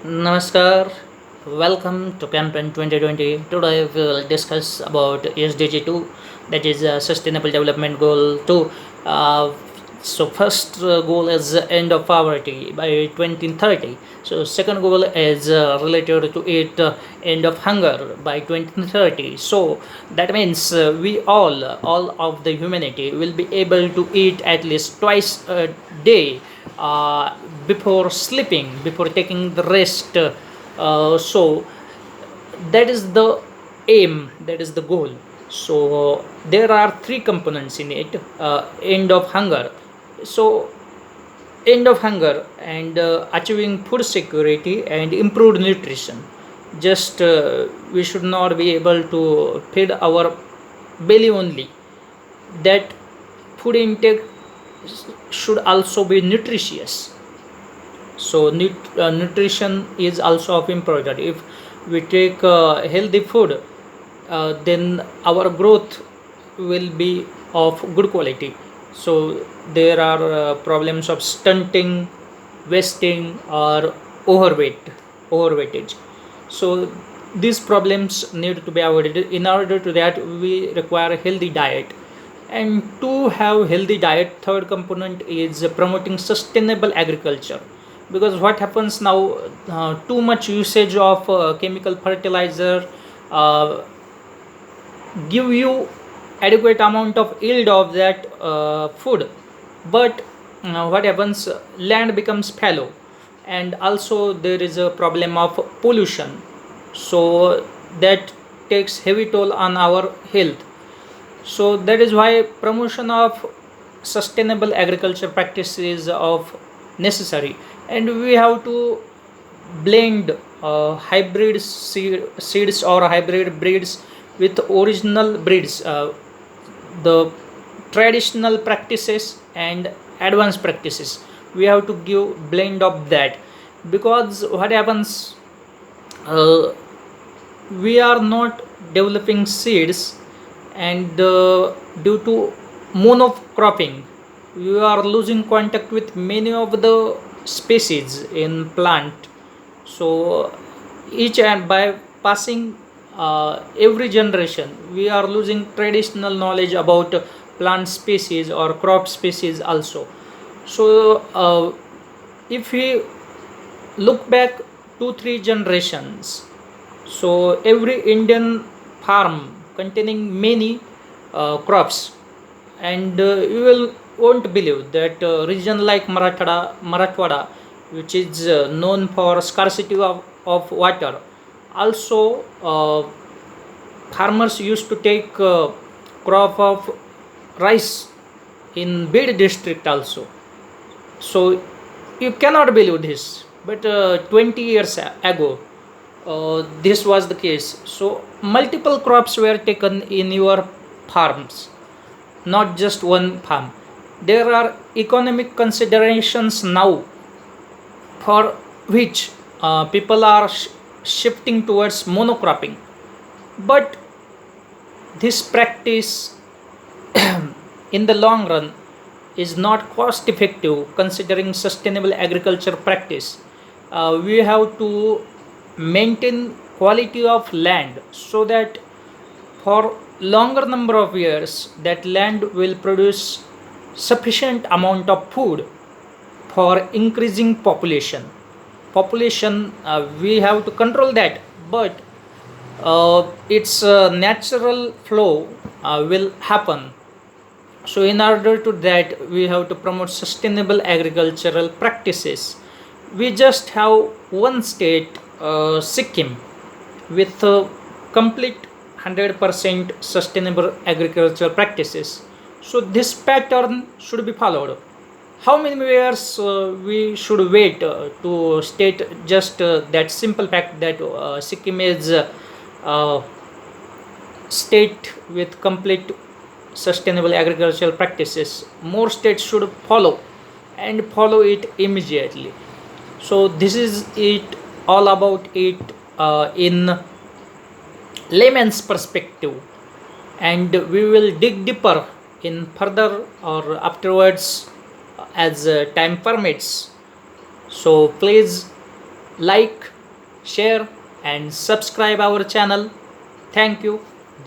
Namaskar, welcome to Campaign 2020. Today we will discuss about SDG 2, that is Sustainable Development Goal 2. Uh, first goal is end of poverty by 2030. So second goal is related to it, end of hunger by 2030. So that means all of the humanity will be able to eat at least twice a day uh, before sleeping, before taking the rest. So that is the aim, that is the goal. So there are three components in it: end of hunger. So end of hunger and achieving food security and improved nutrition. Just we should not be able to feed our belly only. That food intake should also be nutritious. So nutrition is also of importance. If we take healthy food, then our growth will be of good quality. So there are problems of stunting, wasting, or overweightage. So these problems need to be avoided. In order to that, we require a healthy diet. And to have healthy diet, third component is promoting sustainable agriculture. Because what happens now, too much usage of chemical fertilizer uh, give you adequate amount of yield of that food, but what happens, land becomes fallow, and also there is a problem of pollution. So that takes heavy toll on our health. So that is why promotion of sustainable agriculture practice is of necessary. And we have to blend hybrid seeds or hybrid breeds with original breeds, the traditional practices and advanced practices. We have to give blend of that. Because what happens, uh, we are not developing seeds, and due to monocropping we are losing contact with many of the species in plant. So each and by passing every generation we are losing traditional knowledge about plant species or crop species also. So if we look back 2 3 generations, so every Indian farm containing many crops, and you will won't believe that region like Marathwada, which is known for scarcity of water, also farmers used to take crop of rice in Bid district also. So you cannot believe this, but 20 years ago this was the case. So multiple crops were taken in your farms, not just one farm. There are economic considerations now for which people are shifting towards monocropping. But this practice in the long run is not cost effective considering sustainable agriculture practice. We have to maintain quality of land so that for longer number of years that land will produce sufficient amount of food for increasing population. We have to control that, but its natural flow will happen. So in order to that we have to promote sustainable agricultural practices. We just have one state, Sikkim, with complete 100% sustainable agricultural practices. So this pattern should be followed. How many years we should wait to state just that simple fact that Sikkim is uh, state with complete sustainable agricultural practices? More states should follow and follow it immediately. So this is it, all about it in layman's perspective, and we will dig deeper in further or afterwards as time permits. So please like, share and subscribe our channel. Thank you.